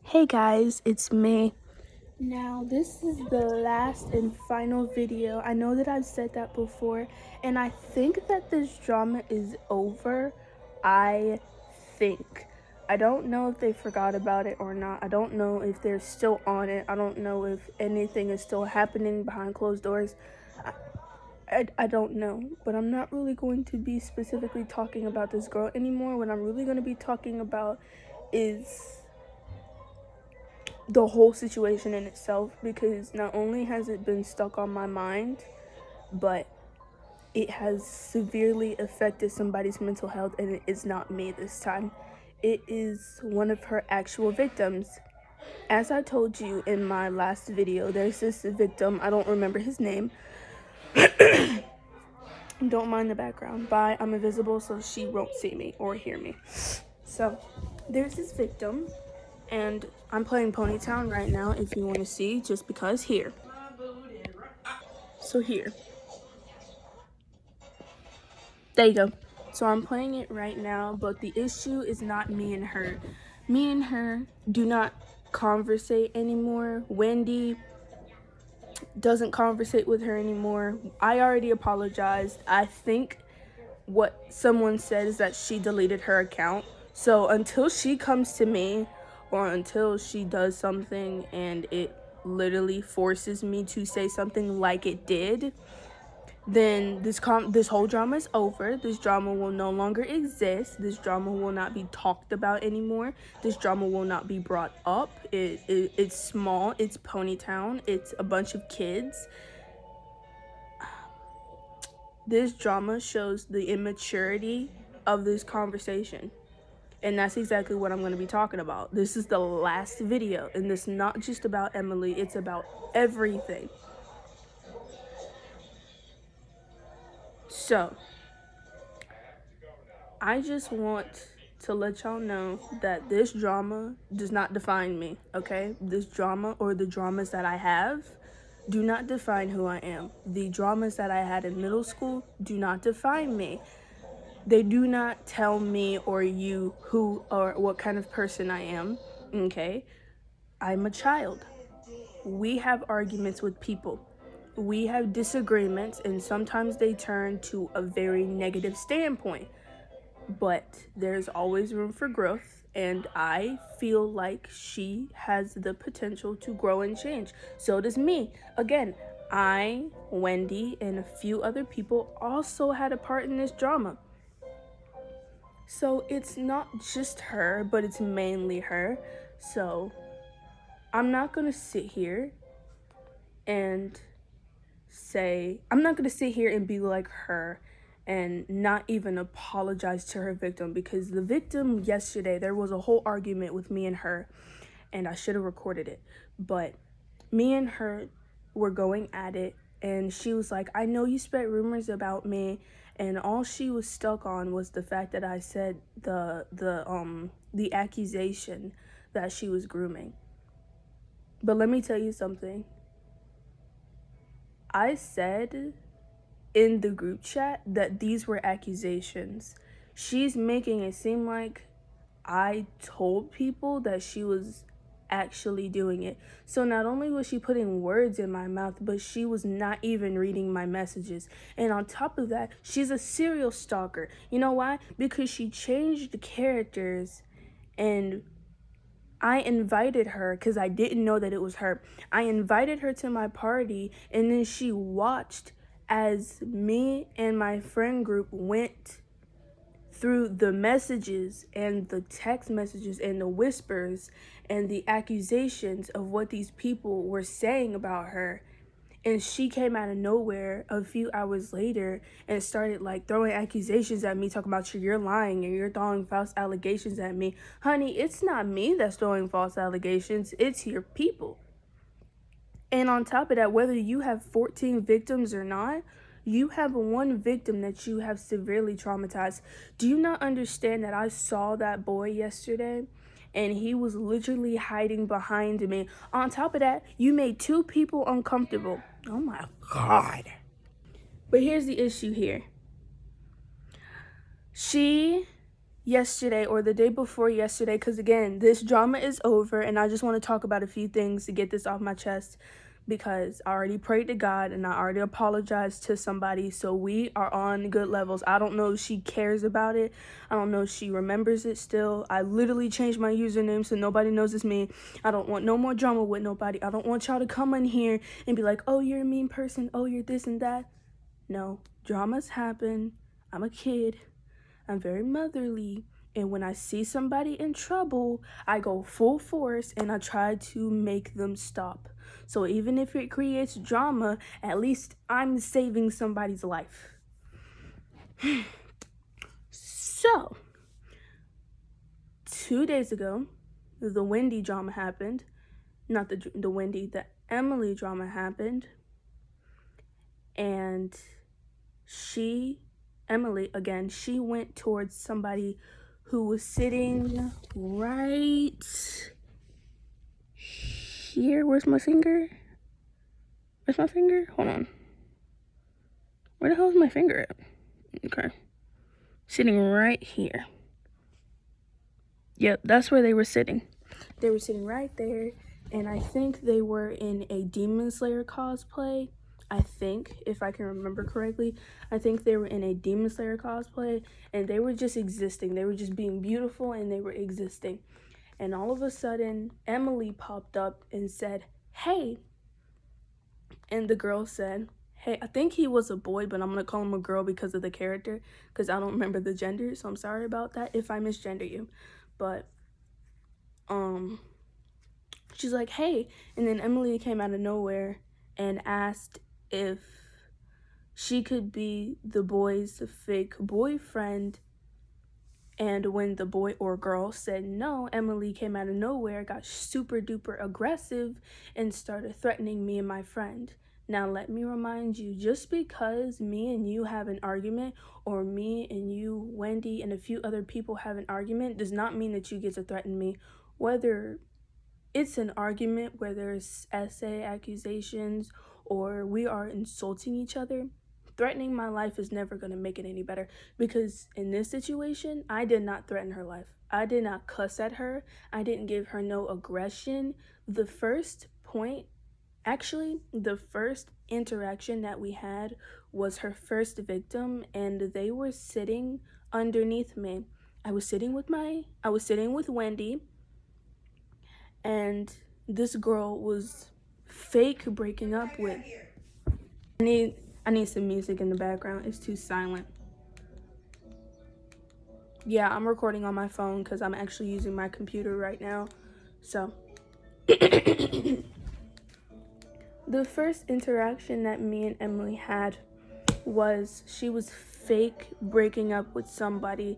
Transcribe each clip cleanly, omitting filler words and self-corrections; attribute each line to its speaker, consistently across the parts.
Speaker 1: Hey guys, it's me. Now, this is the last and final video. I know that I've said that before, and I think that this drama is over. I think. I don't know if they forgot about it or not. I don't know if they're still on it. I don't know if anything is still happening behind closed doors. I don't know, but I'm not really going to be specifically talking about this girl anymore. What I'm really going to be talking about is the whole situation in itself, because not only has it been stuck on my mind, but it has severely affected somebody's mental health, and it is not me this time. It is one of her actual victims. As I told you in my last video, there's this victim, I don't remember his name. Don't mind the background. Bye, I'm invisible so she won't see me or hear me. So, there's this victim, and I'm playing Ponytown right now if you want to see, just because. Here. So here. There you go. So I'm playing it right now, but the issue is not me and her. Me and her do not conversate anymore. Wendy doesn't conversate with her anymore. I already apologized. I think what someone said is that she deleted her account. So until she comes to me, or until she does something and it literally forces me to say something like it did, then this whole drama is over. This drama will no longer exist. This drama will not be talked about anymore. This drama will not be brought up. It's small. It's Ponytown. It's a bunch of kids. This drama shows the immaturity of this conversation. And that's exactly what I'm going to be talking about. This is the last video, and it's not just about Emily. It's about everything. So, I just want to let y'all know that this drama does not define me, okay? This drama, or the dramas that I have, do not define who I am. The dramas that I had in middle school do not define me. They do not tell me or you who or what kind of person I am, okay? I'm a child. We have arguments with people. We have disagreements, and sometimes they turn to a very negative standpoint. But there's always room for growth, and I feel like she has the potential to grow and change. So does me. Again, I, Wendy, and a few other people also had a part in this drama. So it's not just her, but it's mainly her. So I'm not gonna sit here and I'm not gonna sit here and be like her and not even apologize to her victim, because the victim yesterday, there was a whole argument with me and her, and I should have recorded it, but me and her were going at it, and she was like, I know you spread rumors about me, and all she was stuck on was the fact that I said the accusation that she was grooming. But let me tell you something. I said in the group chat that these were accusations. She's making it seem like I told people that she was actually doing it. So not only was she putting words in my mouth, but she was not even reading my messages. And on top of that, she's a serial stalker. You know why? Because she changed the characters, and I invited her because I didn't know that it was her. I invited her to my party, and then she watched as me and my friend group went through the messages and the text messages and the whispers and the accusations of what these people were saying about her. And she came out of nowhere a few hours later and started like throwing accusations at me, talking about you're lying and you're throwing false allegations at me. Honey, it's not me that's throwing false allegations. It's your people. And on top of that, whether you have 14 victims or not, you have one victim that you have severely traumatized. Do you not understand that I saw that boy yesterday? And he was literally hiding behind me. On top of that, you made 2 people uncomfortable. Oh my God. But here's the issue here. She yesterday or the day before yesterday, because again, this drama is over and I just want to talk about a few things to get this off my chest, because I already prayed to God and I already apologized to somebody, so we are on good levels. I don't know if she cares about it. I don't know if she remembers it still. I literally changed my username so nobody knows it's me. I don't want no more drama with nobody. I don't want y'all to come in here and be like, oh, you're a mean person. Oh, you're this and that. No, dramas happen. I'm a kid. I'm very motherly. And when I see somebody in trouble, I go full force and I try to make them stop. So even if it creates drama, at least I'm saving somebody's life. So, 2 days ago, the Wendy drama happened. Not the Wendy, the Emily drama happened. And Emily, again, she went towards somebody who was sitting right here. Where's my finger? Where's my finger? Hold on. Where the hell is my finger at? Okay. Sitting right here. Yep, that's where they were sitting. They were sitting right there, and I think they were in a Demon Slayer cosplay. I think, if I can remember correctly, I think they were in a Demon Slayer cosplay, and they were just existing. They were just being beautiful, and they were existing. And all of a sudden, Emily popped up and said, hey. And the girl said, hey, I think he was a boy, but I'm going to call him a girl because of the character, because I don't remember the gender, so I'm sorry about that if I misgender you. But, she's like, hey. And then Emily came out of nowhere and asked if she could be the boy's fake boyfriend. And when the boy or girl said no, Emily came out of nowhere, got super duper aggressive, and started threatening me and my friend. Now, let me remind you, just because me and you have an argument, or me and you, Wendy, and a few other people have an argument, does not mean that you get to threaten me. Whether it's an argument where there's essay accusations or we are insulting each other, threatening my life is never going to make it any better, because in this situation, I did not threaten her life. I did not cuss at her. I didn't give her no aggression. The first interaction that we had was her first victim, and they were sitting underneath me. I was sitting with Wendy, and this girl was fake breaking up with. I need some music in the background. It's too silent. Yeah, I'm recording on my phone because I'm actually using my computer right now. So, the first interaction that me and Emily had was she was fake breaking up with somebody,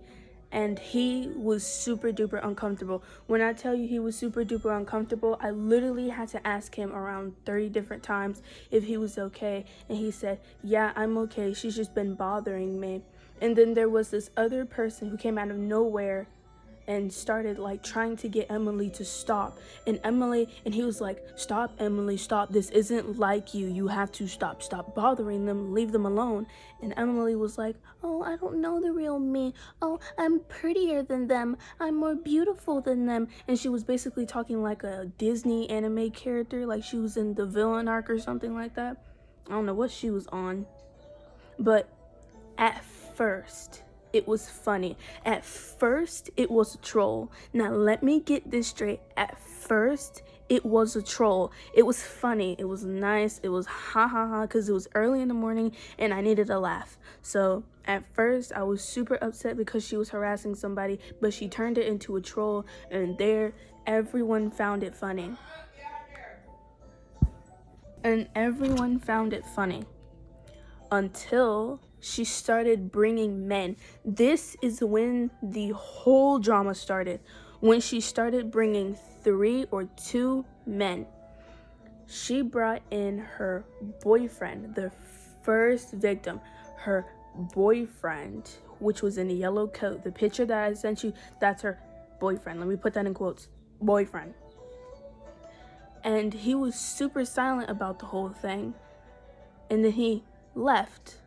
Speaker 1: and he was super duper uncomfortable. When I tell you he was super duper uncomfortable, I literally had to ask him around 30 different times if he was okay, and he said, yeah, I'm okay, she's just been bothering me. And then there was this other person who came out of nowhere and started like trying to get Emily to stop. And he was like, stop, Emily, stop. This isn't like you. You have to stop. Stop bothering them. Leave them alone. And Emily was like, oh, I don't know the real me. Oh, I'm prettier than them. I'm more beautiful than them. And she was basically talking like a Disney anime character, like she was in the villain arc or something like that. I don't know what she was on. But at first, it was funny. At first, it was a troll. Now, let me get this straight. At first, it was a troll. It was funny. It was nice. It was ha ha ha, because it was early in the morning and I needed a laugh. So, at first, I was super upset because she was harassing somebody, but she turned it into a troll, and there, everyone found it funny. Until she started bringing men. This is when the whole drama started. When she started bringing 3 or 2 men. She brought in her boyfriend, the first victim, her boyfriend, which was in a yellow coat. The picture that I sent you, that's her boyfriend. Let me put that in quotes. Boyfriend. And he was super silent about the whole thing. And then he left.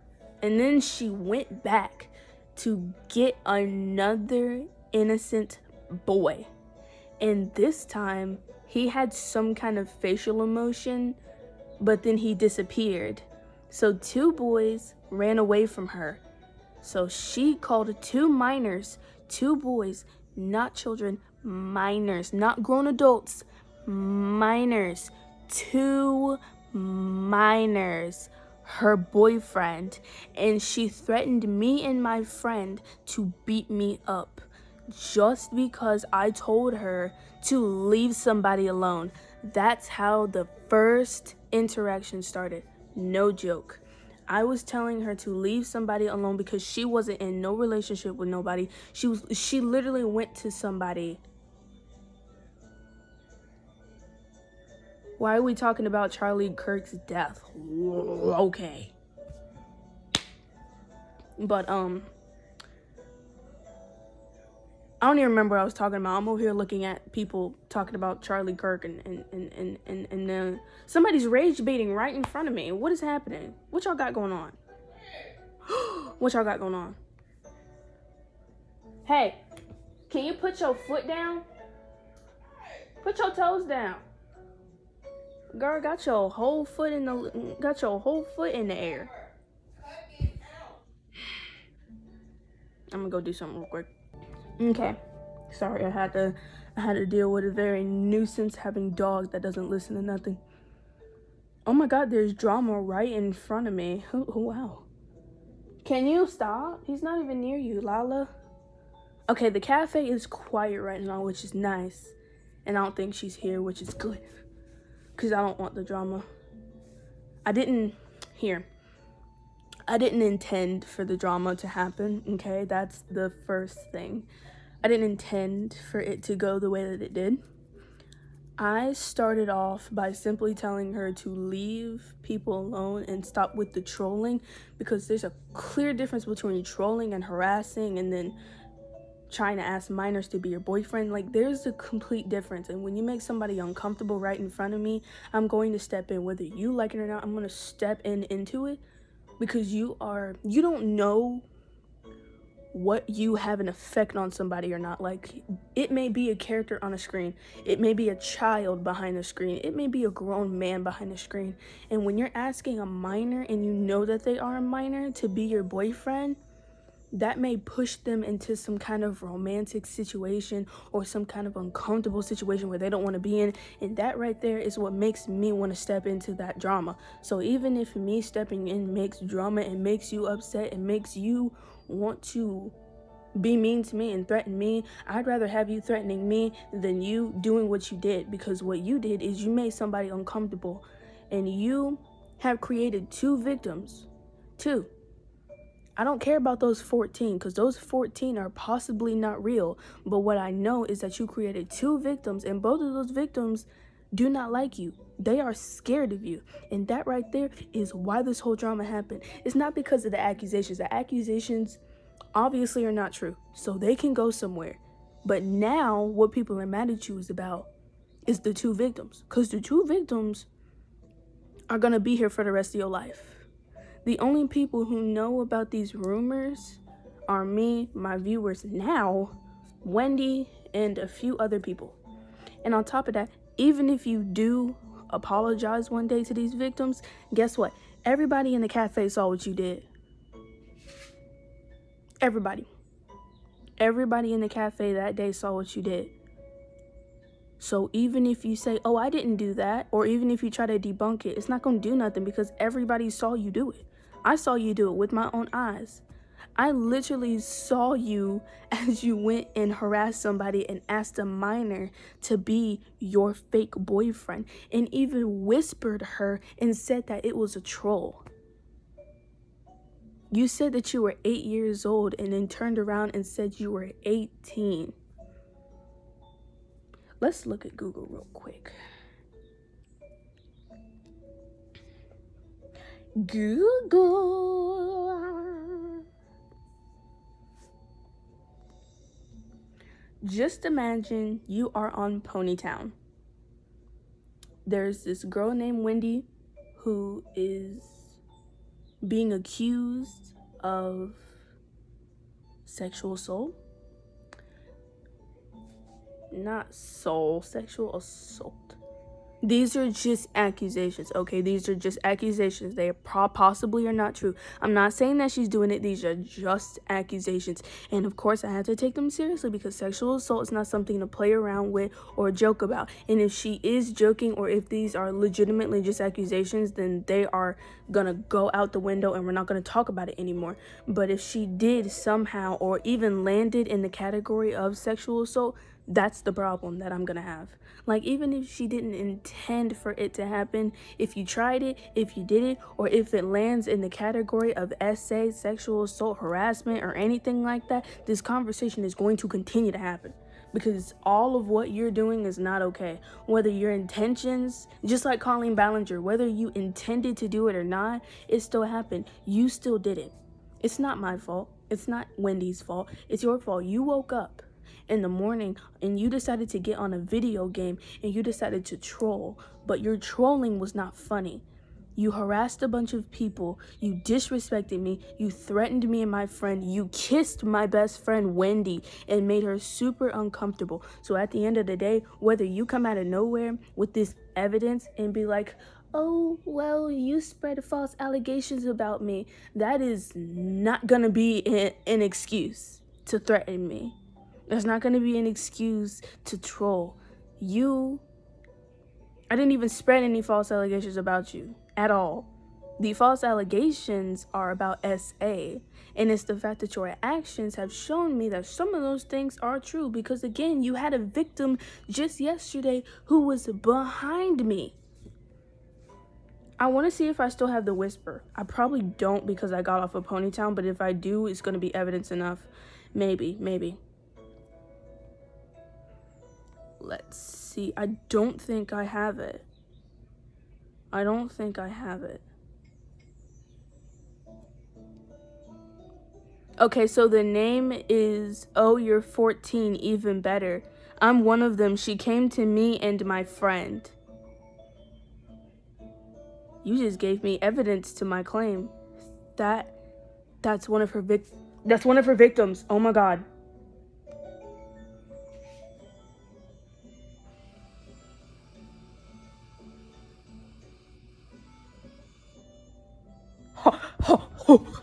Speaker 1: And then she went back to get another innocent boy. And this time, he had some kind of facial emotion, but then he disappeared. So 2 boys ran away from her. So she called 2 minors, 2 boys, not children, minors, not grown adults, minors, 2 minors, her boyfriend, and she threatened me and my friend to beat me up just because I told her to leave somebody alone. That's how the first interaction started. No joke. I was telling her to leave somebody alone because she wasn't in no relationship with nobody. She literally went to somebody. Why are we talking about Charlie Kirk's death? Okay. But I don't even remember what I was talking about. I'm over here looking at people talking about Charlie Kirk and then somebody's rage baiting right in front of me. What is happening? What y'all got going on? What y'all got going on? Hey, can you put your foot down? Put your toes down. Girl, got your whole foot in the air. I'm gonna go do something real quick. Okay. Sorry, I had to deal with a very nuisance having dog that doesn't listen to nothing. Oh my god, there's drama right in front of me. Wow. Can you stop? He's not even near you, Lala. Okay, the cafe is quiet right now, which is nice. And I don't think she's here, which is good. Because I don't want the drama. I didn't intend for the drama to happen, okay? That's the first thing. I didn't intend for it to go the way that it did. I started off by simply telling her to leave people alone and stop with the trolling, because there's a clear difference between trolling and harassing and then trying to ask minors to be your boyfriend. Like, there's a complete difference. And when you make somebody uncomfortable right in front of me, I'm going to step in. Whether you like it or not, I'm going to step into it, because you don't know what you have an effect on somebody or not. Like, it may be a character on a screen, it may be a child behind the screen, it may be a grown man behind the screen, and when you're asking a minor and you know that they are a minor to be your boyfriend, that may push them into some kind of romantic situation or some kind of uncomfortable situation where they don't want to be in. And that right there is what makes me want to step into that drama. So even if me stepping in makes drama and makes you upset and makes you want to be mean to me and threaten me, I'd rather have you threatening me than you doing what you did. Because what you did is you made somebody uncomfortable, and you have created 2 victims. 2. I don't care about those 14, because those 14 are possibly not real. But what I know is that you created 2 victims, and both of those victims do not like you. They are scared of you. And that right there is why this whole drama happened. It's not because of the accusations. The accusations obviously are not true, so they can go somewhere. But now what people are mad at you is the 2 victims, because the 2 victims are going to be here for the rest of your life. The only people who know about these rumors are me, my viewers now, Wendy, and a few other people. And on top of that, even if you do apologize one day to these victims, guess what? Everybody in the cafe saw what you did. Everybody in the cafe that day saw what you did. So even if you say, oh, I didn't do that, or even if you try to debunk it, it's not going to do nothing, because everybody saw you do it. I saw you do it with my own eyes. I literally saw you as you went and harassed somebody and asked a minor to be your fake boyfriend, and even whispered her and said that it was a troll. You said that you were 8 years old and then turned around and said you were 18. Let's look at Google real quick. Google. Just imagine you are on Ponytown. There's this girl named Wendy who is being accused of sexual assault. not soul, sexual assault. These are just accusations, okay? These are just accusations. They possibly are not true. I'm not saying that she's doing it. These are just accusations. And of course, I have to take them seriously because sexual assault is not something to play around with or joke about. And if she is joking or if these are legitimately just accusations, then they are gonna go out the window and we're not gonna talk about it anymore. But if she did somehow or even landed in the category of sexual assault, that's the problem that I'm gonna have. Like, even if she didn't intend for it to happen, if you tried it, if you did it, or if it lands in the category of SA, sexual assault, harassment, or anything like that, this conversation is going to continue to happen. Because all of what you're doing is not okay. Whether your intentions, just like Colleen Ballinger, whether you intended to do it or not, it still happened. You still did it. It's not my fault. It's not Wendy's fault. It's your fault. You woke up in the morning and you decided to get on a video game and you decided to troll, but your trolling was not funny. You harassed a bunch of people, you disrespected me, you threatened me and my friend, you kissed my best friend Wendy and made her super uncomfortable. So at the end of the day, whether you come out of nowhere with this evidence and be like, oh, well, you spread false allegations about me, that is not gonna be an excuse to threaten me. There's not going to be an excuse to troll. I didn't even spread any false allegations about you at all. The false allegations are about SA, and it's the fact that your actions have shown me that some of those things are true because, again, you had a victim just yesterday who was behind me. I want to see if I still have the whisper. I probably don't because I got off of Ponytown, but if I do, it's going to be evidence enough. Maybe. Let's see. I don't think I have it. Okay, so the name is Oh, You're 14, Even Better. I'm one of them. She came to me and my friend. You just gave me evidence to my claim. That's one of her victims. Oh my God.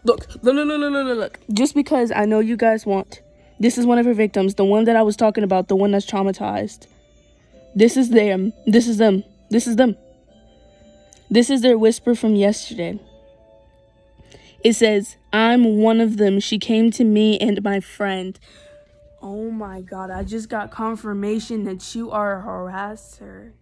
Speaker 1: Look. Just because I know you guys want. This is one of her victims, the one that I was talking about, the one that's traumatized. This is them. This is them. This is their whisper from yesterday. It says, I'm one of them. She came to me and my friend. Oh my God, I just got confirmation that you are a harasser.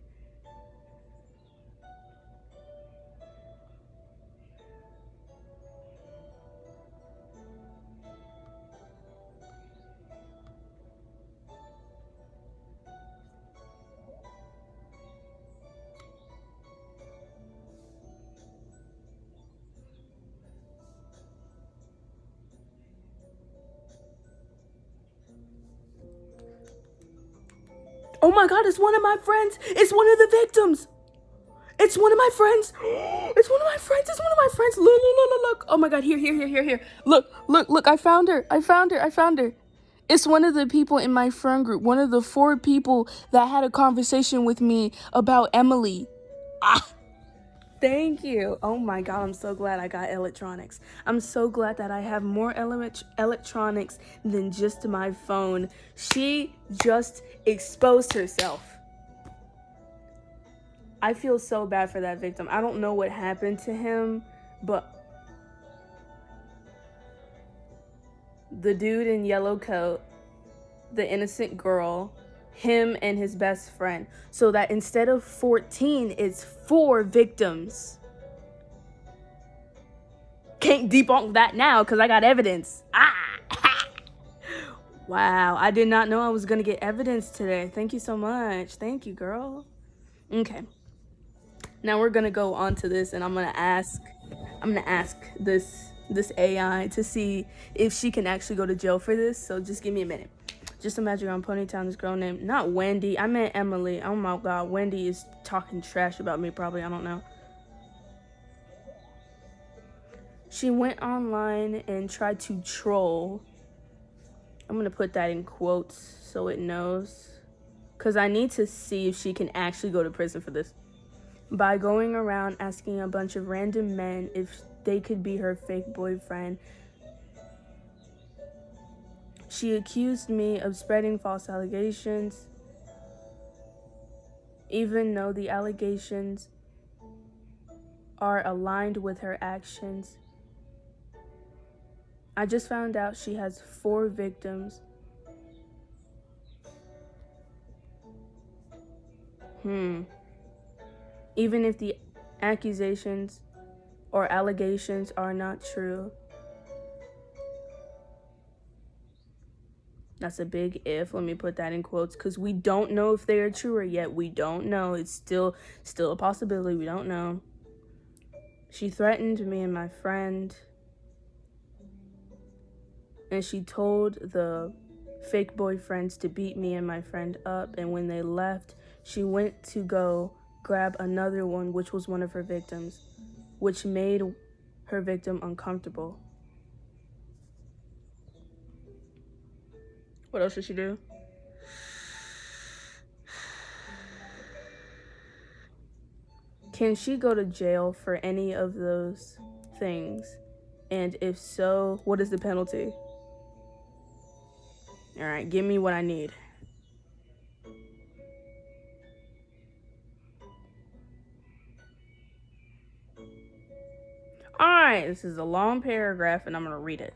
Speaker 1: Oh my God, it's one of my friends. It's one of the victims. It's one of my friends. Look. Oh my God, here. Look, I found her. It's one of the people in my friend group, one of the 4 people that had a conversation with me about Emily. Thank you. Oh my God, I'm so glad I got electronics. I'm so glad that I have more electronics than just my phone. She just exposed herself. I feel so bad for that victim. I don't know what happened to him, but the dude in yellow coat, the innocent girl, him and his best friend. So that instead of 14, it's 4 victims. Can't debunk that now because I got evidence. Wow, I did not know I was going to get evidence today. Thank you so much. Thank you, girl. Okay. Now we're going to go on to this and I'm going to ask this AI to see if she can actually go to jail for this. So just give me a minute. Just imagine on Ponytown, this girl named, not Wendy, I meant Emily. Oh my God, Wendy is talking trash about me probably, I don't know. She went online and tried to troll. I'm gonna put that in quotes so it knows. because I need to see if she can actually go to prison for this. By going around asking a bunch of random men if they could be her fake boyfriend, she accused me of spreading false allegations, even though the allegations are aligned with her actions. I just found out she has 4 victims. Even if the accusations or allegations are not true. That's a big if. Let me put that in quotes because we don't know if they are true or yet. We don't know. It's still a possibility. We don't know. She threatened me and my friend. And she told the fake boyfriends to beat me and my friend up. And when they left, she went to go grab another one, which was one of her victims, which made her victim uncomfortable. What else did she do? Can she go to jail for any of those things? And if so, what is the penalty? All right, give me what I need. All right, this is a long paragraph and I'm going to read it.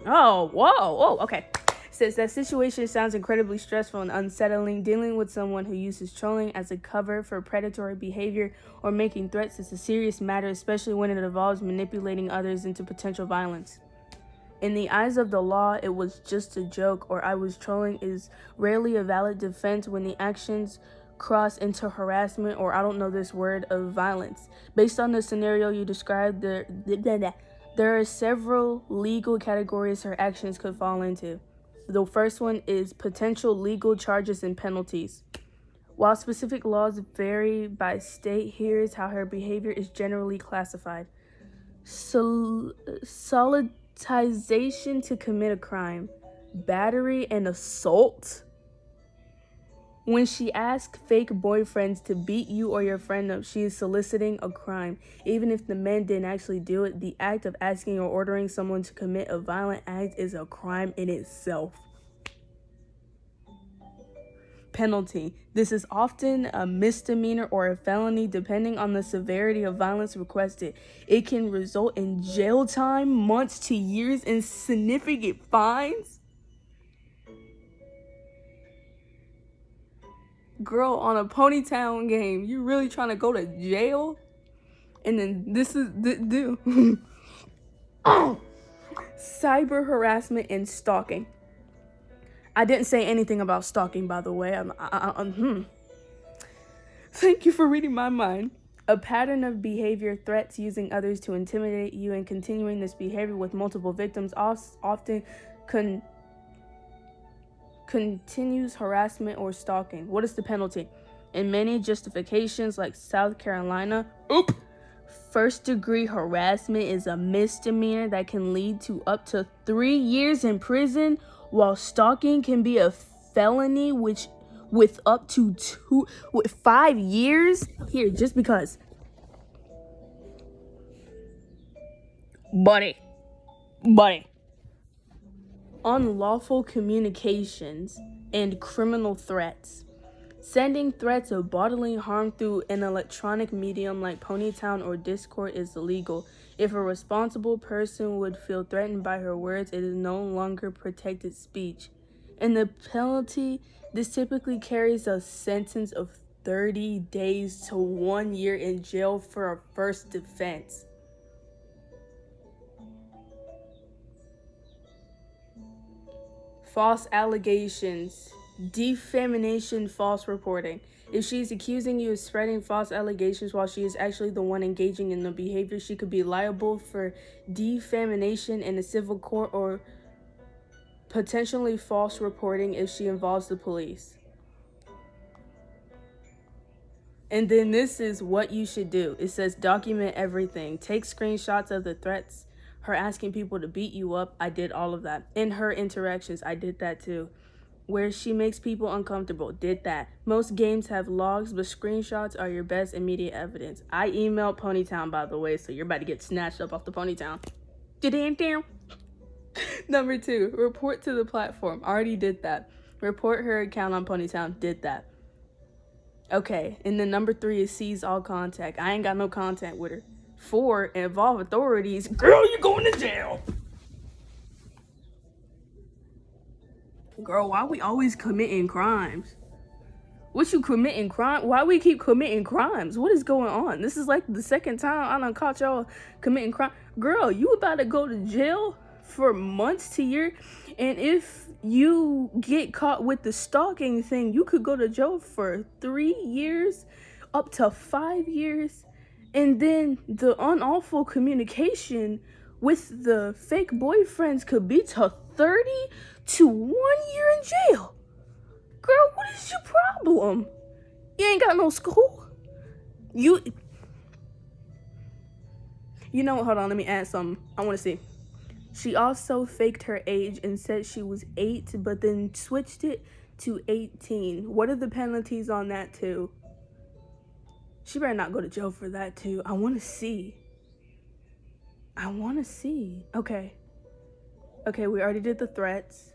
Speaker 1: Oh, whoa, okay. Says that situation sounds incredibly stressful and unsettling. Dealing with someone who uses trolling as a cover for predatory behavior or making threats is a serious matter, especially when it involves manipulating others into potential violence. In the eyes of the law, it was just a joke, or I was trolling is rarely a valid defense when the actions cross into harassment or, I don't know this word, of violence. Based on the scenario you described, there are several legal categories her actions could fall into. The first one is potential legal charges and penalties. While specific laws vary by state, here's how her behavior is generally classified. Solicitation to commit a crime, battery and assault. When she asks fake boyfriends to beat you or your friend up, she is soliciting a crime. Even if the men didn't actually do it, the act of asking or ordering someone to commit a violent act is a crime in itself. Penalty. This is often a misdemeanor or a felony depending on the severity of violence requested. It can result in jail time, months to years, and significant fines. Girl, on a Ponytown game, you really trying to go to jail? And then this is cyber harassment and stalking. I didn't say anything about stalking, by the way. Thank you for reading my mind. A pattern of behavior, threats, using others to intimidate you, and continuing this behavior with multiple victims often continues harassment or stalking. What is the penalty? In many justifications, like South Carolina, first-degree harassment is a misdemeanor that can lead to up to 3 years in prison, while stalking can be a felony with up to 5 years. Here, just because. Buddy. Unlawful communications and criminal threats. Sending threats of bodily harm through an electronic medium like Ponytown or Discord is illegal. If a responsible person would feel threatened by her words, it is no longer protected speech. And the penalty, this typically carries a sentence of 30 days to 1 year in jail for a first defense. False allegations. Defamation, false reporting. If she's accusing you of spreading false allegations while she is actually the one engaging in the behavior, she could be liable for defamation in a civil court or potentially false reporting if she involves the police. And then this is what you should do. It says document everything. Take screenshots of the threats Her asking people to beat you up, I did all of that. In her interactions, I did that too. Where she makes people uncomfortable, did that. Most games have logs, but screenshots are your best immediate evidence. I emailed Ponytown, by the way, so you're about to get snatched up off the Ponytown. Number 2, report to the platform. Already did that. Report her account on Ponytown, did that. Okay, and then number 3 is seize all contact. I ain't got no contact with her. 4, involve authorities. Girl, you going to jail. Girl, why we always committing crimes? What you committing crime? Why we keep committing crimes? What is going on? This is like the second time I done caught y'all committing crime. Girl, you about to go to jail for months to year, and if you get caught with the stalking thing, you could go to jail for 3 years, up to 5 years, and then the unlawful communication with the fake boyfriends could be to 30 to 1 year in jail. Girl, what is your problem? You ain't got no school? You know, hold on, let me add something. I want to see. She also faked her age and said she was 8, but then switched it to 18. What are the penalties on that too? She better not go to jail for that too. I want to see. Okay, we already did the threats.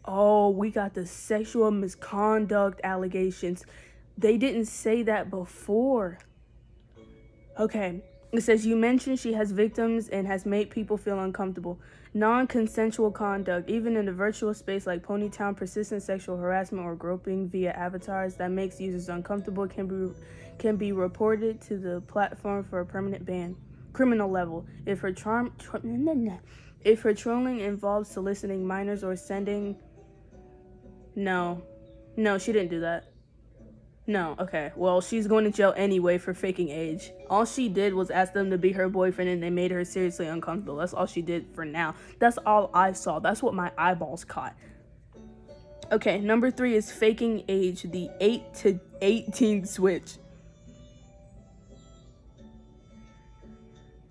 Speaker 1: Oh, we got the sexual misconduct allegations. They didn't say that before. Okay, it says you mentioned she has victims and has made people feel uncomfortable. Non-consensual conduct, even in a virtual space like Ponytown, persistent sexual harassment or groping via avatars that makes users uncomfortable can be reported to the platform for a permanent ban. Criminal level. If her trolling involves soliciting minors or sending... No, she didn't do that. No, okay. Well, she's going to jail anyway for faking age. All she did was ask them to be her boyfriend and they made her seriously uncomfortable. That's all she did for now. That's all I saw. That's what my eyeballs caught. Okay, number 3 is faking age, the 8 to 18 switch.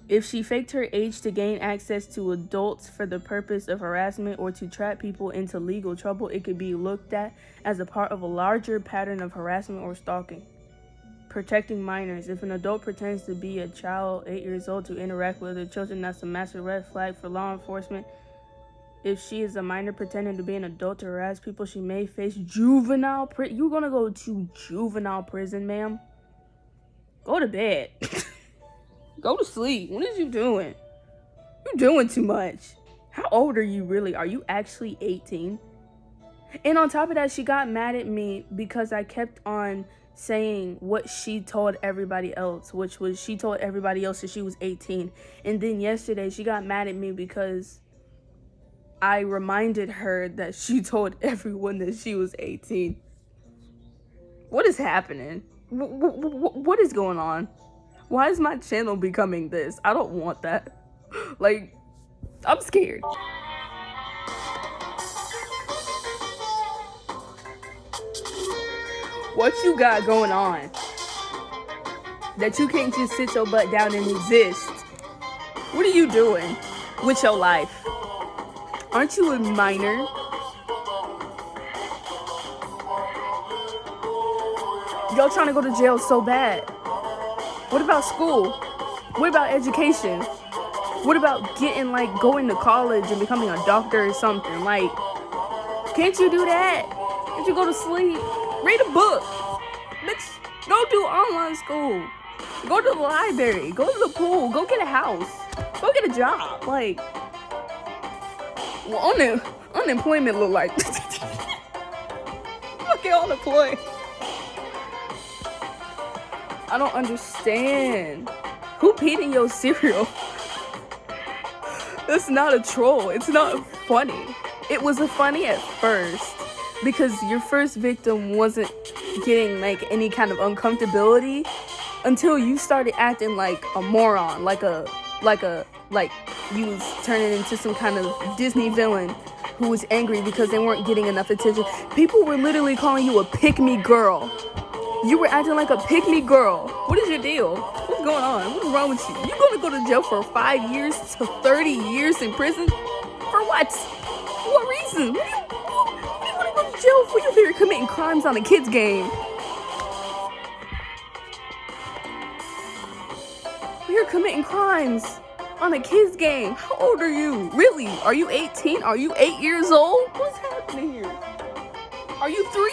Speaker 1: If she faked her age to gain access to adults for the purpose of harassment or to trap people into legal trouble, it could be looked at as a part of a larger pattern of harassment or stalking. Protecting minors. If an adult pretends to be a child 8 years old to interact with other children, that's a massive red flag for law enforcement. If she is a minor pretending to be an adult to harass people, she may face juvenile prison. You're gonna go to juvenile prison, ma'am? Go to bed. Go to sleep. What is you doing? You're doing too much. How old are you really? Are you actually 18? And on top of that, she got mad at me because I kept on saying what she told everybody else, which was she told everybody else that she was 18. And then yesterday, she got mad at me because I reminded her that she told everyone that she was 18. What is happening? What is going on? Why is my channel becoming this? I don't want that. Like, I'm scared. What you got going on that you can't just sit your butt down and exist? What are you doing with your life? Aren't you a minor? Y'all trying to go to jail so bad. What about school? What about education? What about going to college and becoming a doctor or something? Like, can't you do that? Can't you go to sleep? Read a book. Bitch, go do online school. Go to the library. Go to the pool. Go get a house. Go get a job. Like, what unemployment look like? Look at unemployed. I don't understand. Who peed in your cereal? That's not a troll. It's not funny. It was funny at first because your first victim wasn't getting any kind of uncomfortability until you started acting like a moron, like you was turning into some kind of Disney villain who was angry because they weren't getting enough attention. People were literally calling you a pick-me girl. You were acting like a pick-me girl. What is your deal? What's going on? What's wrong with you? You gonna go to jail for 5 years to 30 years in prison? For what? For what reason? What do you want to go to jail for? You're committing crimes on a kid's game. You're committing crimes on a kid's game. How old are you? Really? Are you 18? Are you 8 years old? What's happening here? Are you 3?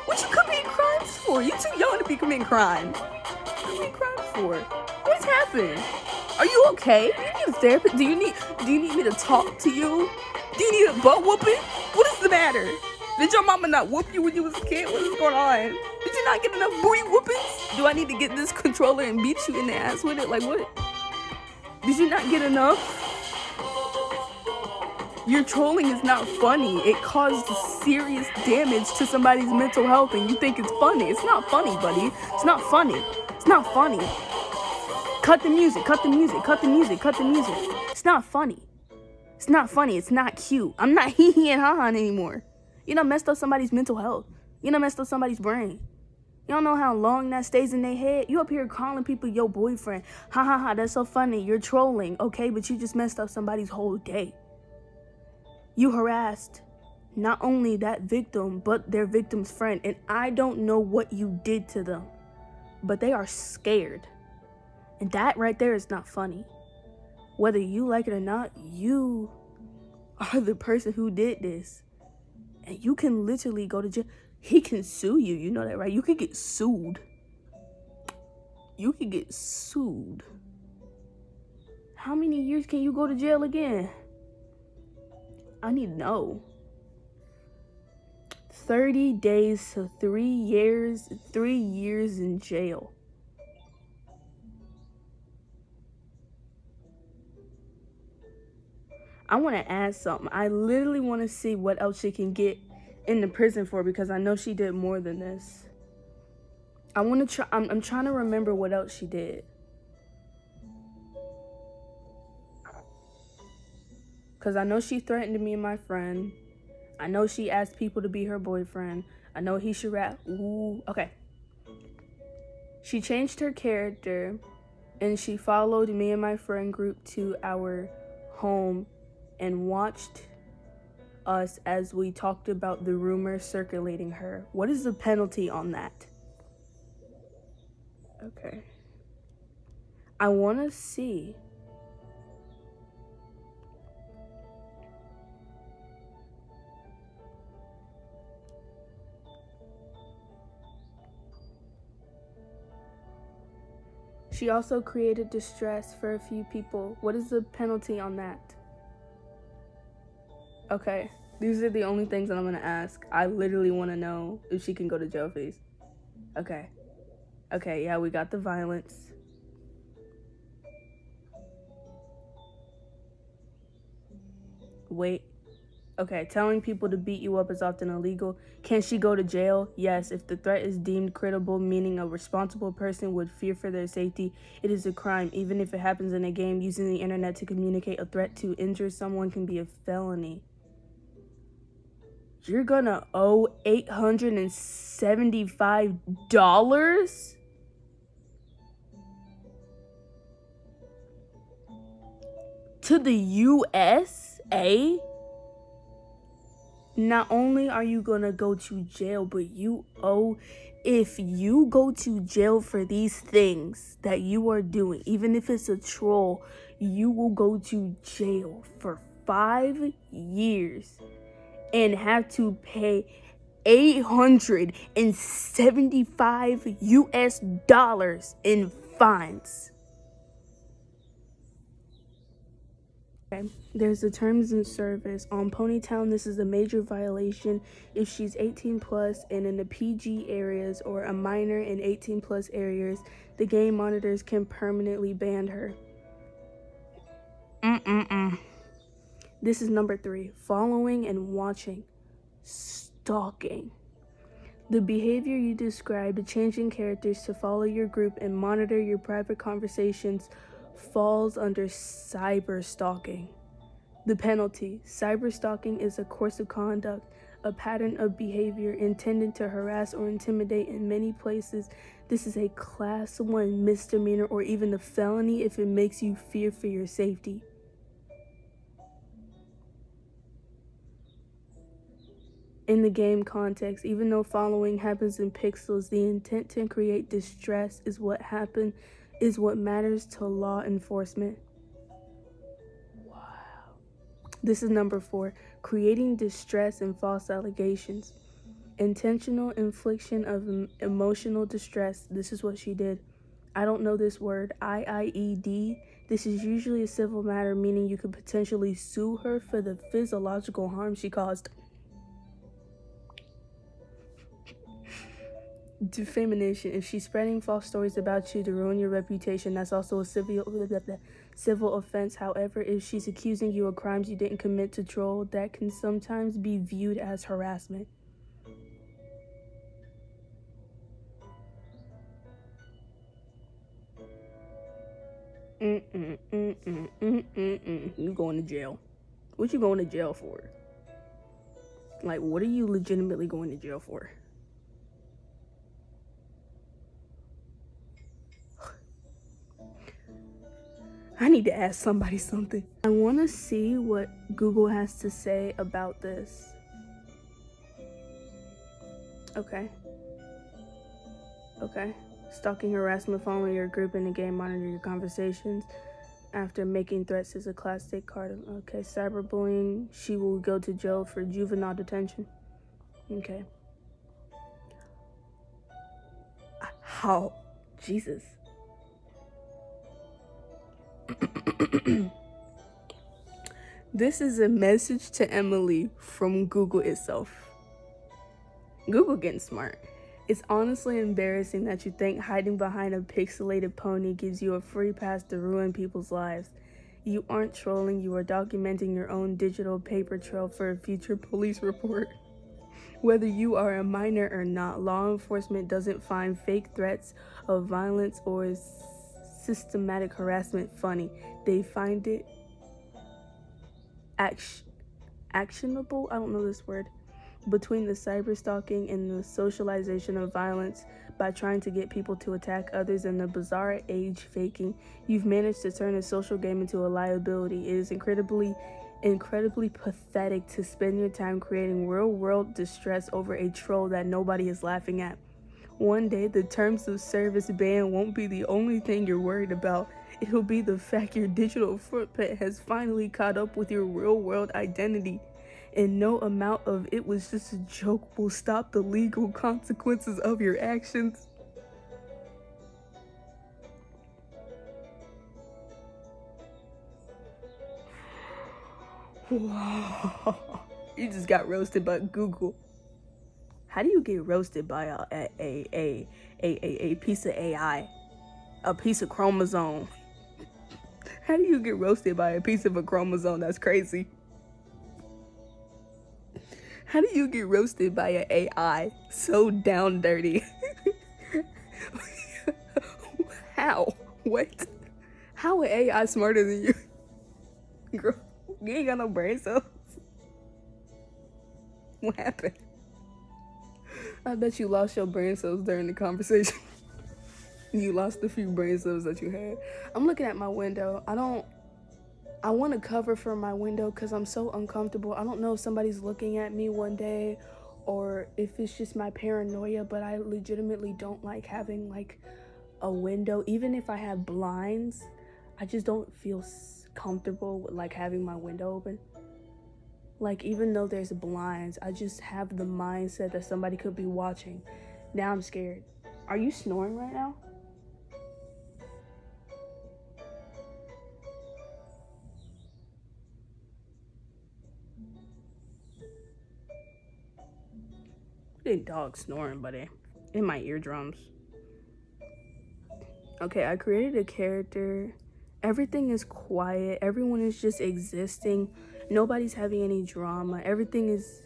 Speaker 1: What you committing crimes for? You too young to be committing crimes. What you committing crimes for? What's happened? Are you okay? Do you need a therapist? Do you need me to talk to you? Do you need a butt whooping? What is the matter? Did your mama not whoop you when you was a kid? What is going on? Did you not get enough booty whoopings? Do I need to get this controller and beat you in the ass with it? Like what? Did you not get enough? Your trolling is not funny. It caused serious damage to somebody's mental health and you think it's funny. It's not funny, buddy. It's not funny. It's not funny. Cut the music, cut the music, cut the music, cut the music. It's not funny. It's not funny. It's not cute. I'm not hee-hee and ha-ha anymore. You done messed up somebody's mental health. You done messed up somebody's brain. You don't know how long that stays in their head. You up here calling people your boyfriend. Ha ha ha, that's so funny. You're trolling. Okay, but you just messed up somebody's whole day. You harassed not only that victim, but their victim's friend. And I don't know what you did to them, but they are scared. And that right there is not funny. Whether you like it or not, you are the person who did this. And you can literally go to jail. He can sue you. You know that, right? You could get sued. You could get sued. How many years can you go to jail again? I need to know. 30 days to 3 years. 3 years in jail. I want to add something. I literally want to see what else she can get in the prison for because I know she did more than this. I want to try. I'm trying to remember what else she did. Because I know she threatened me and my friend. I know she asked people to be her boyfriend. I know he should rap. Ooh, okay. She changed her character and she followed me and my friend group to our home and watched us as we talked about the rumors circulating her. What is the penalty on that? Okay. I want to see. She also created distress for a few people. What is the penalty on that? Okay, these are the only things that I'm gonna ask. I literally want to know if she can go to jail for these. Okay. Okay, yeah, we got the violence. Wait. Okay, telling people to beat you up is often illegal. Can she go to jail? Yes, if the threat is deemed credible, meaning a responsible person would fear for their safety, it is a crime. Even if it happens in a game, using the internet to communicate a threat to injure someone can be a felony. You're gonna owe $875? To the USA? Not only are you gonna go to jail, but you owe, if you go to jail for these things that you are doing, even if it's a troll, you will go to jail for 5 years and have to pay $875 in fines. Okay. There's the terms and service. On Ponytown, this is a major violation if she's 18 plus and in the PG areas or a minor in 18 plus areas, the game monitors can permanently ban her. This is number 3, following and watching. Stalking. The behavior you described, changing characters to follow your group and monitor your private conversations, falls under cyber stalking. The penalty. Cyber stalking is a course of conduct a pattern of behavior intended to harass or intimidate in many places. This is a class 1 misdemeanor or even a felony if it makes you fear for your safety. In the game context, even though following happens in pixels, the intent to create distress is what matters to law enforcement. Wow. This is number 4, creating distress and false allegations. Intentional infliction of emotional distress. This is what she did. I don't know this word, IIED. This is usually a civil matter, meaning you could potentially sue her for the physiological harm she caused. Defamation. If she's spreading false stories about you to ruin your reputation, that's also a civil offense. However, if she's accusing you of crimes you didn't commit to troll, that can sometimes be viewed as harassment. You going to jail. What you going to jail for? Like, what are you legitimately going to jail for? I need to ask somebody something. I want to see what Google has to say about this. Okay. Stalking, harassment, following your group in the game, monitor your conversations. After making threats is a class state card. Okay, cyberbullying, she will go to jail for juvenile detention. Okay. How? Jesus. This is a message to Emily from Google itself. Google getting smart. It's honestly embarrassing that you think hiding behind a pixelated pony gives you a free pass to ruin people's lives. You aren't trolling, you are documenting your own digital paper trail for a future police report. Whether you are a minor or not, law enforcement doesn't find fake threats of violence or systematic harassment funny. They find it actionable, I don't know this word, between the cyber stalking and the socialization of violence by trying to get people to attack others in the bizarre age faking. You've managed to turn a social game into a liability. It is incredibly pathetic to spend your time creating real-world distress over a troll that nobody is laughing at. One day, the terms of service ban won't be the only thing you're worried about. It'll be the fact your digital footprint has finally caught up with your real-world identity. And no amount of "it was just a joke" will stop the legal consequences of your actions. Wow. You just got roasted by Google. How do you get roasted by a piece of AI? A piece of chromosome? How do you get roasted by a piece of a chromosome? That's crazy. How do you get roasted by an AI so down dirty? How? What? How an AI smarter than you? Girl, you ain't got no brain cells. What happened? I bet you lost your brain cells during the conversation. You lost the few brain cells that you had. I'm looking at my window. I want to cover for my window because I'm so uncomfortable. I don't know if somebody's looking at me one day or if it's just my paranoia, but I legitimately don't like having like a window. Even if I have blinds, I just don't feel comfortable with like having my window open. Like, even though there's blinds, I just have the mindset that somebody could be watching. Now I'm scared. Are you snoring right now? It ain't dog snoring, buddy. In my eardrums. Okay, I created a character. Everything is quiet. Everyone is just existing. Nobody's having any drama. Everything is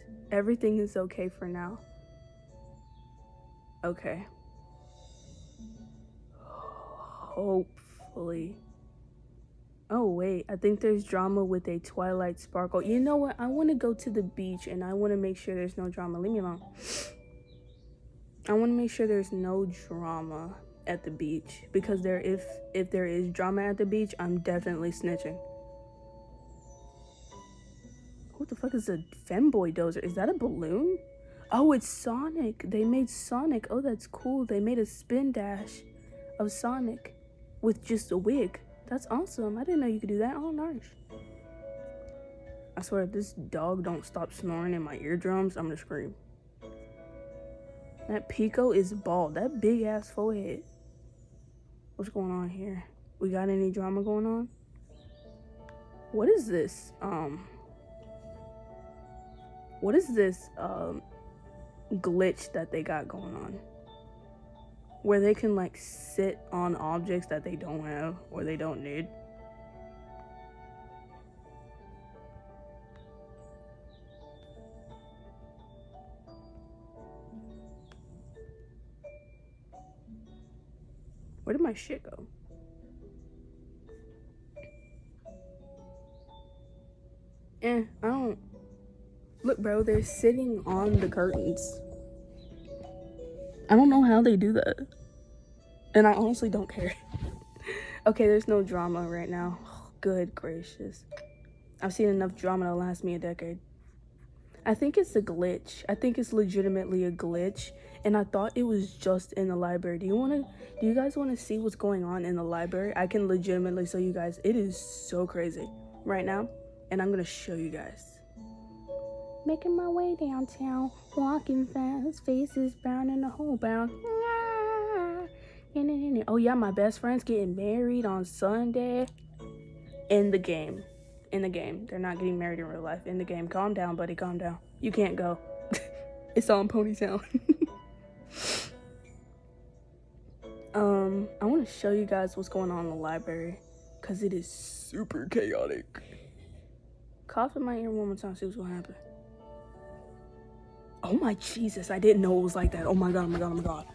Speaker 1: okay for now. Okay. Hopefully. Oh, wait. I think there's drama with a Twilight Sparkle. You know what? I want to go to the beach and I want to make sure there's no drama. Leave me alone. I want to make sure there's no drama at the beach because if there is drama at the beach, I'm definitely snitching. What the fuck is a femboy dozer? Is that a balloon? Oh, it's Sonic. They made Sonic. Oh, that's cool. They made a spin dash of Sonic with just a wig. That's awesome. I didn't know you could do that. Oh, nice. I swear, if this dog don't stop snoring in my eardrums, I'm gonna scream. That Pico is bald. That big ass forehead. What's going on here? We got any drama going on? What is this? What is this glitch that they got going on? Where they can like sit on objects that they don't have or they don't need. Where did my shit go? I don't. Look, bro, they're sitting on the curtains. I don't know how they do that. And I honestly don't care. Okay, there's no drama right now. Oh, good gracious. I've seen enough drama to last me a decade. I think it's a glitch. I think it's legitimately a glitch. And I thought it was just in the library. Do you guys wanna see what's going on in the library? I can legitimately show you guys. It is so crazy right now. And I'm gonna show you guys. Making my way downtown, walking fast, faces brown and the whole brown. Oh yeah, my best friend's getting married on Sunday. In the game. They're not getting married in real life. In the game. Calm down, buddy, calm down. You can't go. It's all in Ponytown. I want to show you guys what's going on in the library. Because it is super chaotic. Cough in my ear one more time, see what's going to happen. Oh my Jesus, I didn't know it was like that. Oh my God, oh my God, oh my God.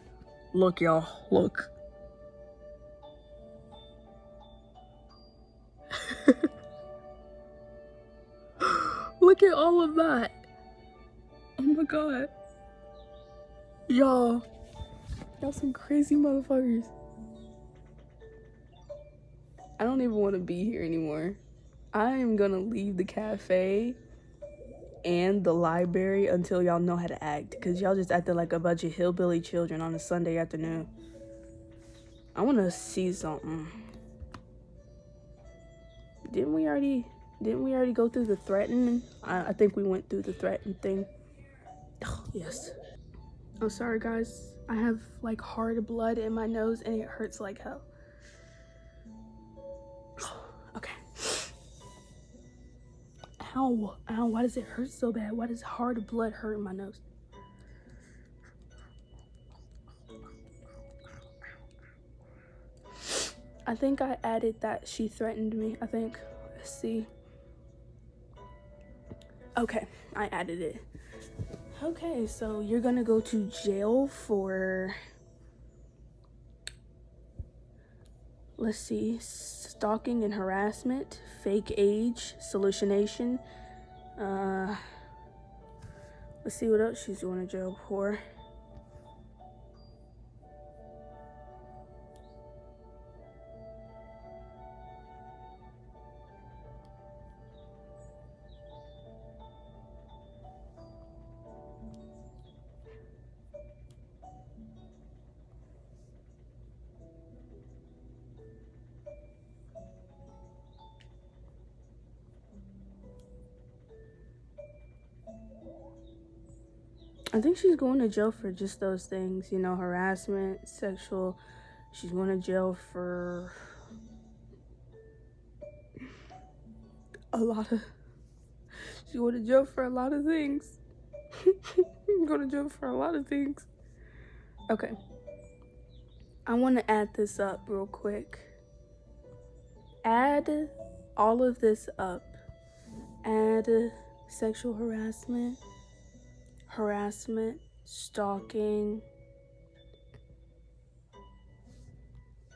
Speaker 1: Look, y'all, look. Look at all of that. Oh my God. Y'all some crazy motherfuckers. I don't even want to be here anymore. I am gonna leave the cafe and the library until y'all know how to act, because y'all just acted like a bunch of hillbilly children on a Sunday afternoon. I want to see something. Didn't we already go through the threatening? I think we went through the threatening thing. Oh, yes. Oh, sorry guys. I have like hard blood in my nose and it hurts like hell. Okay. Ow, ow, why does it hurt so bad? Why does hard blood hurt in my nose? I think I added that she threatened me, I think. Let's see. Okay, I added it. Okay, so you're gonna go to jail for, let's see, stalking and harassment, fake age, solutionation. Let's see what else she's going to jail for. I think she's going to jail for just those things, you know, harassment, sexual. She's going to jail for a lot of, she's going to jail for a lot of things. Going to jail for a lot of things. Okay. I want to add this up real quick. Add all of this up. Add sexual harassment, stalking.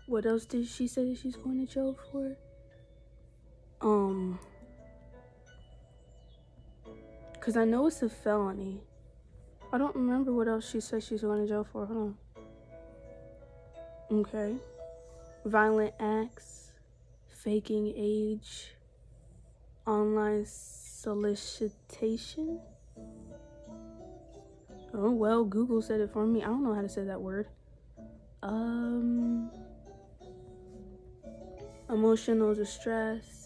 Speaker 1: What else did she say she's going to jail for? Because I know it's a felony. I don't remember what else she said she's going to jail for. Hold on. Okay. Violent acts, faking age, online solicitation. Oh, well, Google said it for me. I don't know how to say that word. Emotional distress.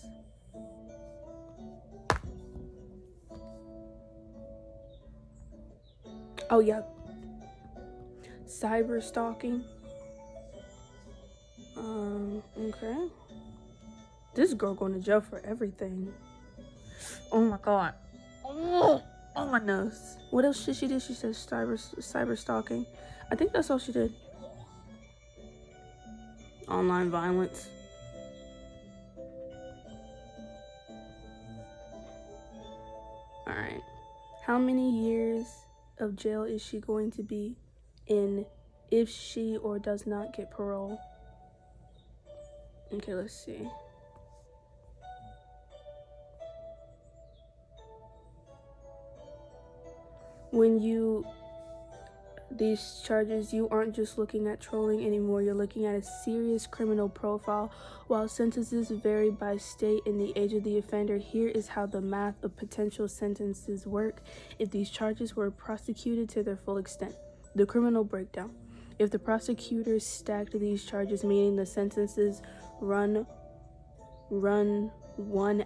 Speaker 1: Oh, yeah. Cyber stalking. Okay. This girl going to jail for everything. Oh my god. Oh my nose. What else did she do? She said cyber stalking. I think that's all she did. Online violence. Alright. How many years of jail is she going to be in if she or does not get parole? Okay, let's see. When these charges, you aren't just looking at trolling anymore, you're looking at a serious criminal profile. While sentences vary by state and the age of the offender, here is how the math of potential sentences work if these charges were prosecuted to their full extent. The criminal breakdown. If the prosecutors stacked these charges, meaning the sentences run one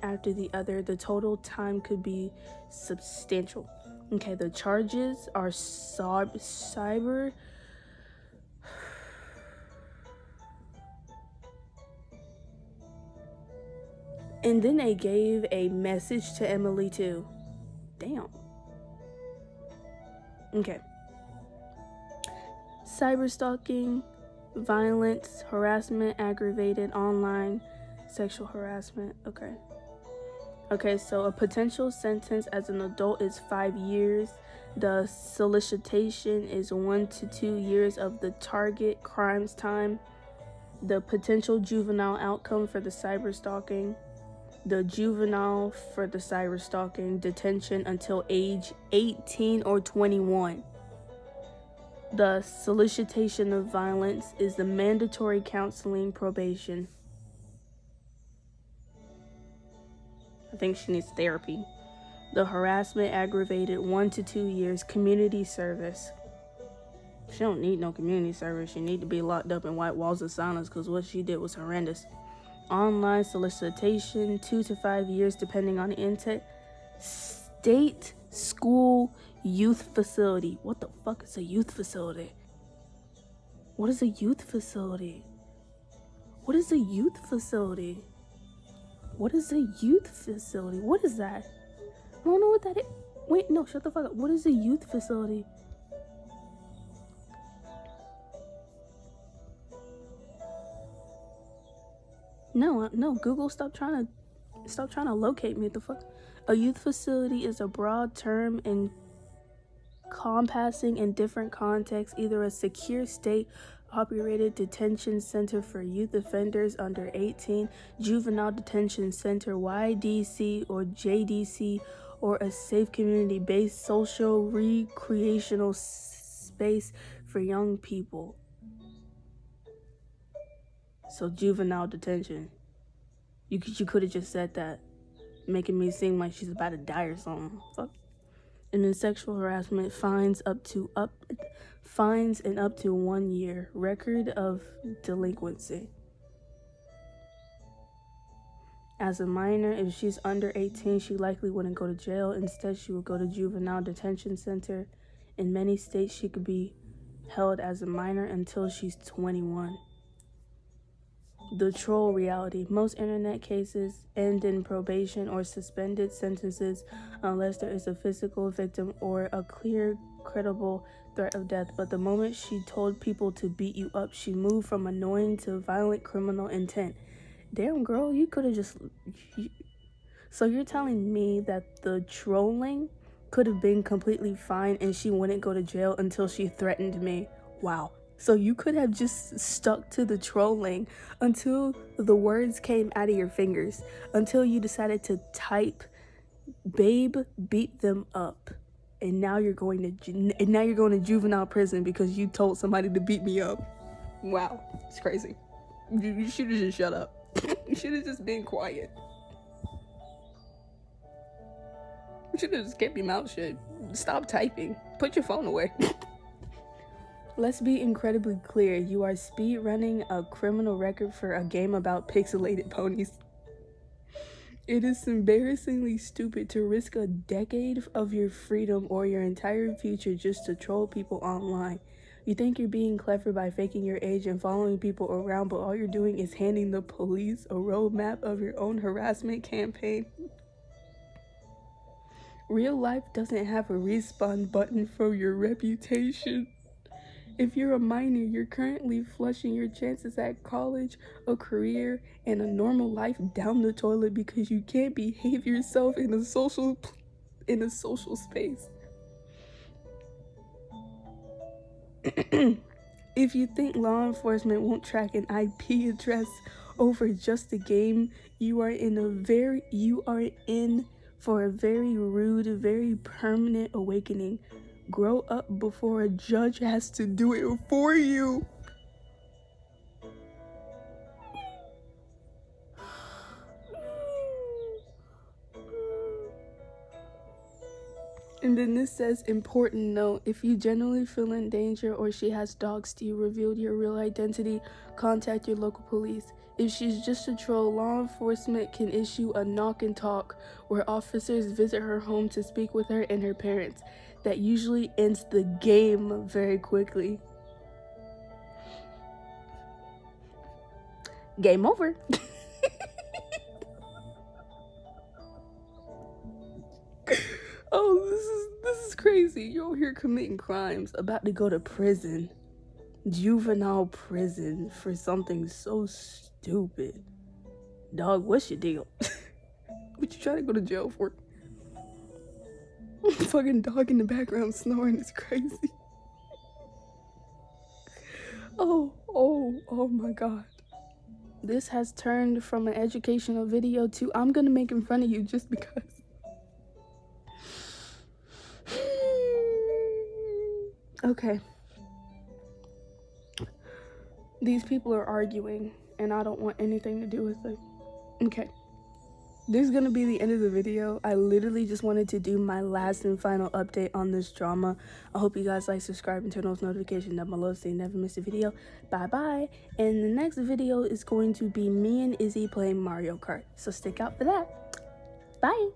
Speaker 1: after the other, the total time could be substantial. Okay, the charges are cyber. And then they gave a message to Emily too. Damn. Okay. Cyber stalking, violence, harassment, aggravated online sexual harassment. Okay, so a potential sentence as an adult is 5 years. The solicitation is 1 to 2 years of the target crime's time. The potential juvenile outcome for the cyber stalking. The juvenile for the cyber stalking, detention until age 18 or 21. The solicitation of violence is the mandatory counseling probation. I think she needs therapy. The harassment aggravated 1 to 2 years, community service. She don't need no community service. She need to be locked up in white walls of silence because what she did was horrendous. Online solicitation, 2 to 5 years depending on the intent. State school youth facility. What the fuck is a youth facility? What is a youth facility? What is a youth facility? What is a youth facility? What is that? I don't know what that is. Wait, no, shut the fuck up. What is a youth facility? No, Google, stop trying to locate me. What the fuck? A youth facility is a broad term encompassing in different contexts either a secure state operated detention center for youth offenders under 18, juvenile detention center, YDC or JDC, or a safe community-based social recreational space for young people. So juvenile detention. You could have just said that, making me seem like she's about to die or something. Fuck. And then sexual harassment, fines and up to 1 year. Record of delinquency. As a minor, if she's under 18, she likely wouldn't go to jail. Instead, she would go to juvenile detention center. In many states, she could be held as a minor until she's 21. The troll reality. Most internet cases end in probation or suspended sentences unless there is a physical victim or a clear, credible threat of death. But the moment she told people to beat you up, she moved from annoying to violent criminal intent. Damn, girl, you could have just... So you're telling me that the trolling could have been completely fine and she wouldn't go to jail until she threatened me? Wow, So you could have just stuck to the trolling until the words came out of your fingers, until you decided to type, "Babe, beat them up." And now you're going to juvenile prison because you told somebody to beat me up. Wow, it's crazy. You should have just shut up. You should have just been quiet. You should have just kept your mouth shut. Stop typing. Put your phone away. Let's be incredibly clear. You are speed running a criminal record for a game about pixelated ponies. It is embarrassingly stupid to risk a decade of your freedom or your entire future just to troll people online. You think you're being clever by faking your age and following people around, but all you're doing is handing the police a roadmap of your own harassment campaign. Real life doesn't have a respawn button for your reputation. If you're a minor, you're currently flushing your chances at college, a career, and a normal life down the toilet because you can't behave yourself in a social space. If you think law enforcement won't track an IP address over just a game, you are in for a very rude, very permanent awakening. Grow up before a judge has to do it for you. And then this says, important note, if you genuinely feel in danger or she has doxed you, revealed your real identity, contact your local police. If she's just a troll, law enforcement can issue a knock and talk where officers visit her home to speak with her and her parents. That usually ends the game very quickly. Game over. Oh, this is crazy. You're over here committing crimes, about to go to prison. Juvenile prison for something so stupid. Dog, what's your deal? What you trying to go to jail for? Fucking dog in the background snoring is crazy. Oh my god. This has turned from an educational video to I'm gonna make in fun of you just because. Okay. These people are arguing and I don't want anything to do with it. Okay. This is gonna be the end of the video. I literally just wanted to do my last and final update on this drama. I hope you guys like, subscribe, and turn those notifications down below so you never miss a video. Bye bye. And the next video is going to be me and Izzy playing Mario Kart. So stick out for that. Bye.